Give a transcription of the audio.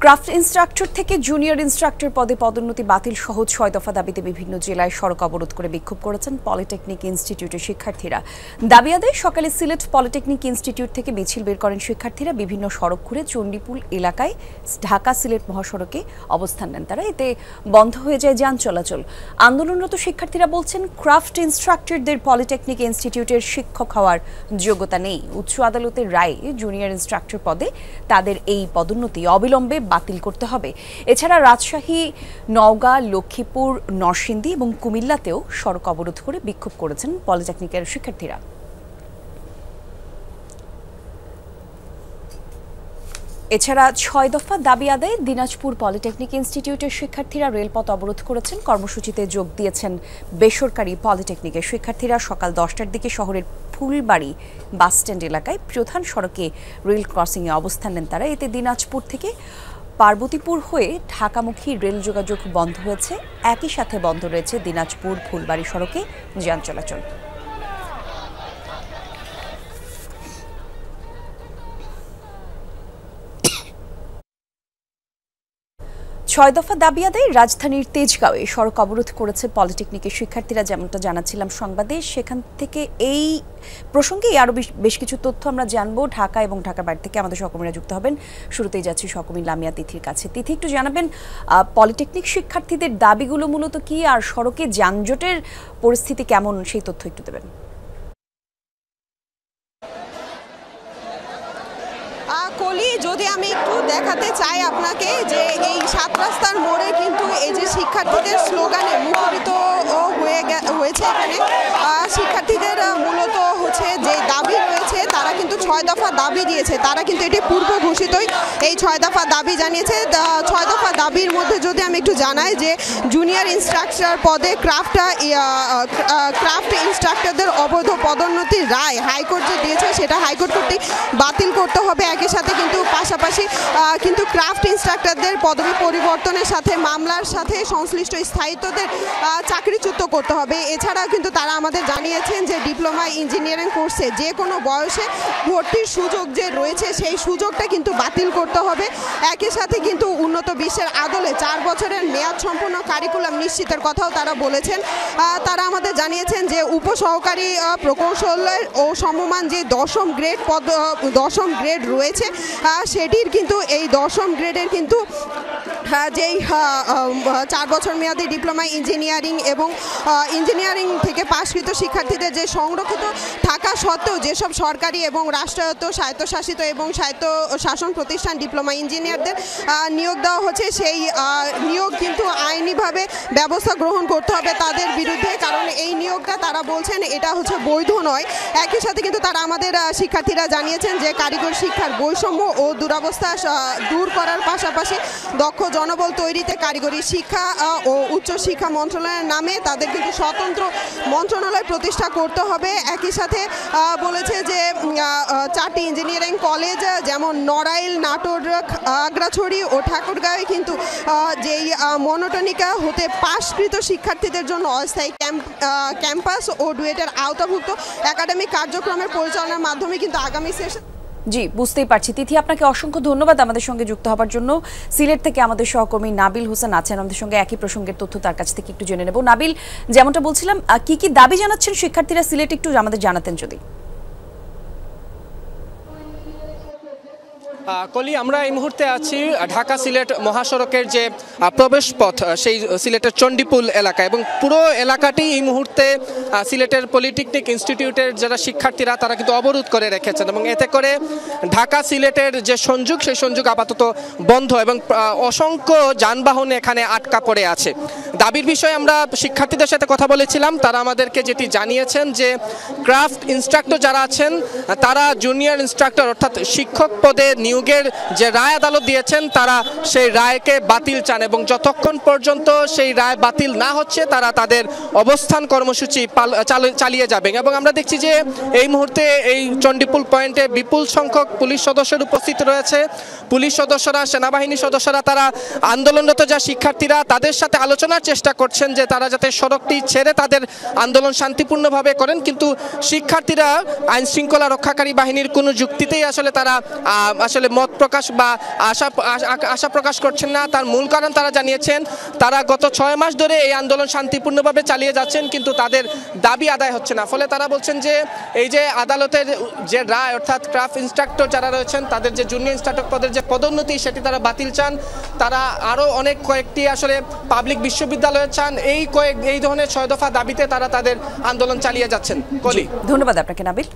Craft instructor থেকে junior instructor পদে পদোন্নতি বাতিল সহ ৬ দফা দাবিতে বিভিন্ন জেলায় সড়ক অবরোধ করে বিক্ষোভ করেছেন পলিটেকনিক ইনস্টিটিউটের শিক্ষার্থীরা। দাবি আদায়ে সকালে সিলেট পলিটেকনিক ইনস্টিটিউট থেকে মিছিল বের করেন শিক্ষার্থীরা। বিভিন্ন সড়ক ঘুরে চণ্ডীপুল এলাকায় ঢাকা সিলেট মহাসড়কে অবস্থান নেন তারা। এতে বন্ধ হয়ে যায় যান চলাচল। আন্দোলনরত শিক্ষার্থীরা বলছেন, ক্রাফট ইনস্ট্রাক্টরদের পলিটেকনিক ইনস্টিটিউটের শিক্ষক হওয়ার যোগ্যতা নেই। উচ্চ আদালতের রায়ে জুনিয়র ইনস্ট্রাক্টর পদে তাদের এই পদোন্নতি অবিলম্বে বাতিল করতে হবে। এছাড়া রাজশাহী, নওগাঁ, লক্ষ্মীপুর, নরসিংদী এবং কুমিল্লাতেও সড়ক অবরোধ করে বিক্ষোভ করেছেন পলিটেকনিকের শিক্ষার্থীরা। এছাড়া ৬ দফা দাবি আদায়ে দিনাজপুর পলিটেকনিক ইনস্টিটিউটের শিক্ষার্থীরা রেলপথ অবরোধ করেছেন। কর্মসূচিতে যোগ দিয়েছেন বেসরকারি পলিটেকনিকের শিক্ষার্থীরা। সকাল 10টার দিকে শহরের ফুলবাড়ি বাসস্ট্যান্ড এলাকায় প্রধান সড়কে রেল ক্রসিংয়ে অবস্থান নেন তারা। এতে দিনাজপুর থেকে পার্বতীপুর হয়ে ঢাকামুখী রেল যোগাযোগ বন্ধ হয়েছে। একই সাথে বন্ধ রয়েছে দিনাজপুর ফুলবাড়ি সড়কে যান চলাচল। ৬ দফা দাবি আদায়ে রাজধানীর তেজগাঁওয়ে সড়ক অবরোধ করেছে পলিটেকনিকের শিক্ষার্থীরা। যেমনটা জানাচ্ছিলাম সংবাদে, সেখান থেকে এই প্রসঙ্গে আরও বেশ কিছু তথ্য আমরা জানবো। ঢাকা এবং ঢাকার বাইরে থেকে আমাদের সহকর্মীরা যুক্ত হবেন। শুরুতেই যাচ্ছি সহকর্মী লামিয়া তিথির কাছে। তিথি, একটু জানাবেন পলিটেকনিক শিক্ষার্থীদের দাবিগুলো মূলত কি, আর সড়কে যানজটের পরিস্থিতি কেমন, সেই তথ্য একটু দেবেন। কলি, যদি আমি একটু দেখাতে চাই আপনাকে যে এই ৭ রাস্তার মোড়ে কিন্তু এই যে শিক্ষার্থীদের স্লোগানে মুখরিত হয়েছে। এখানে শিক্ষার্থীদের মূলত হচ্ছে যে দাবি রয়েছে, তারা কিন্তু ৬ দফা দাবি দিয়েছে। তারা কিন্তু এটি পূর্ব ঘোষিতই এই ৬ দফা দাবি জানিয়েছে। ৬ দফা দাবির মধ্যে যদি আমি একটু জানাই যে জুনিয়র ইনস্ট্রাক্টর পদে ক্রাফট ইনস্ট্রাক্টরদের অবৈধ পদোন্নতির রায় হাইকোর্ট যে দিয়েছে, সেটা হাইকোর্ট কর্তৃক বাতিল করতে হবে। একই সাথে কিন্তু পাশাপাশি কিন্তু ক্রাফট ইনস্ট্রাক্টরদের পদবি পরিবর্তনের সাথে মামলার সাথে সংশ্লিষ্ট স্থায়িত্বদের চাকরিচ্যুত করতে হবে। এছাড়াও কিন্তু তারা আমাদের জানিয়েছেন যে ডিপ্লোমা ইঞ্জিনিয়ারিং কোর্সে যে কোনো বয়সে ভর্তির সুযোগ যে রয়েছে, সেই সুযোগটা কিন্তু বাতিল করতে হবে। একই সাথে কিন্তু উন্নত বিশ্বের আদলে 4 বছরের মেয়াদ সম্পন্ন কারিকুলাম নিশ্চিতের কথাও তারা বলেছেন। তারা আমাদের জানিয়েছেন যে উপসহকারী প্রকৌশলের ও সমমান যে 10ম গ্রেড রয়েছে, সেটির কিন্তু এই 10ম গ্রেডের কিন্তু যেই 4 বছর মেয়াদী ডিপ্লোমা ইঞ্জিনিয়ারিং এবং ইঞ্জিনিয়ারিং থেকে পাশকৃত শিক্ষার্থীদের যে সংরক্ষিত থাকা সত্ত্বেও যেসব সরকারি এবং রাষ্ট্রায়ত্ত, স্বায়ত্তশাসিত এবং স্বায়ত্ত শাসন প্রতিষ্ঠান ডিপ্লোমা ইঞ্জিনিয়ারদের নিয়োগ দেওয়া হচ্ছে, সেই নিয়োগ কিন্তু আইনিভাবে ব্যবস্থা গ্রহণ করতে হবে তাদের বিরুদ্ধে। কারণ এই নিয়োগটা তারা বলছেন এটা হচ্ছে বৈধ নয়। একই সাথে কিন্তু তারা আমাদের শিক্ষার্থীরা জানিয়েছেন যে কারিগরি শিক্ষার বৈষম্য ও দুরবস্থা দূর করার পাশাপাশি দক্ষ জনবল তৈরিতে কারিগরি শিক্ষা ও উচ্চ শিক্ষা মন্ত্রণালয়ের নামে তাদের কিন্তু স্বতন্ত্র মন্ত্রণালয় প্রতিষ্ঠা করতে হবে। একই সাথে বলেছে যে 4টি ইঞ্জিনিয়ারিং কলেজ যেমন নড়াইল, নাটোর, আগ্রাছড়ি ও ঠাকুরগাঁওয়ে কিন্তু যেই মনোটনিকা হতে পাশকৃত শিক্ষার্থীদের জন্য অস্থায়ী ক্যাম্পাস ও ডুয়েটের আওতাভুক্ত একাডেমিক কার্যক্রমের পরিচালনার মাধ্যমে কিন্তু আগামী সেশন। জি, বুঝতেই পারছি। তিথি, আপনাকে অসংখ্য ধন্যবাদ আমাদের সঙ্গে যুক্ত হবার জন্য। সিলেট থেকে আমাদের সহকর্মী নাবিল হোসেন আছেন আমাদের সঙ্গে, একই প্রসঙ্গের তথ্য তার কাছ থেকে একটু জেনে নেব। নাবিল, যেমনটা বলছিলাম, কি কি দাবি জানাচ্ছেন শিক্ষার্থীরা সিলেট, একটু আমাদের জানাতেন যদি। কলি, আমরা এই মুহূর্তে আছি ঢাকা সিলেট মহাসড়কের যে প্রবেশ পথ, সেই সিলেটের চণ্ডীপুল এলাকা, এবং পুরো এলাকাটি এই মুহূর্তে সিলেটের পলিটেকনিক ইনস্টিটিউটের যারা শিক্ষার্থীরা তারা কিন্তু অবরোধ করে রেখেছেন, এবং এতে করে ঢাকা সিলেটের যে সংযোগ, সেই সংযোগ আপাতত বন্ধ, এবং অসংখ্য যানবাহন এখানে আটকা পড়ে আছে। দাবির বিষয়ে আমরা শিক্ষার্থীদের সাথে কথা বলেছিলাম। তারা আমাদেরকে যেটি জানিয়েছেন যে ক্রাফট ইনস্ট্রাক্টর যারা আছেন তারা জুনিয়র ইনস্ট্রাক্টর অর্থাৎ শিক্ষক পদে নিয়োগের যে রায় আদালত দিয়েছেন, তারা সেই রায়কে বাতিল চান, এবং যতক্ষণ পর্যন্ত সেই রায় বাতিল না হচ্ছে তারা তাদের অবস্থান কর্মসূচি চালিয়ে যাবেন। এবং আমরা দেখছি যে এই মুহূর্তে এই চণ্ডীপুল পয়েন্টে বিপুল সংখ্যক পুলিশ সদস্যের উপস্থিত রয়েছে। পুলিশ সদস্যরা, সেনাবাহিনী সদস্যরা, তারা আন্দোলনরত যা শিক্ষার্থীরা তাদের সাথে আলোচনার চেষ্টা করছেন যে তারা যাতে সড়কটি ছেড়ে তাদের আন্দোলন শান্তিপূর্ণভাবে করেন, কিন্তু শিক্ষার্থীরা আইন শৃঙ্খলা রক্ষাকারী বাহিনীর কোনো যুক্তিতেই আসলে তারা আসলে মত প্রকাশ বা আশা প্রকাশ করছেন না। তার মূল কারণ তারা জানিয়েছেন তারা গত 6 মাস ধরে এই আন্দোলন শান্তিপূর্ণভাবে চালিয়ে যাচ্ছেন, কিন্তু তাদের দাবি আদায় হচ্ছে না। ফলে তারা বলছেন যে এই যে আদালতের যে রায়, অর্থাৎ ক্রাফট ইন্সট্রাক্টর যারা রয়েছেন তাদের যে জুনিয়র ইন্সট্রাক্টর পদের যে পদোন্নতি সেটি তারা বাতিল চান। তারা আরও অনেক কয়েকটি আসলে পাবলিক বিশ্ববিদ্যালয় চান। এই ধরনের 6 দফা দাবিতে তারা তাদের আন্দোলন চালিয়ে যাচ্ছেন। কলি, ধন্যবাদ আপনাকে নাবিল।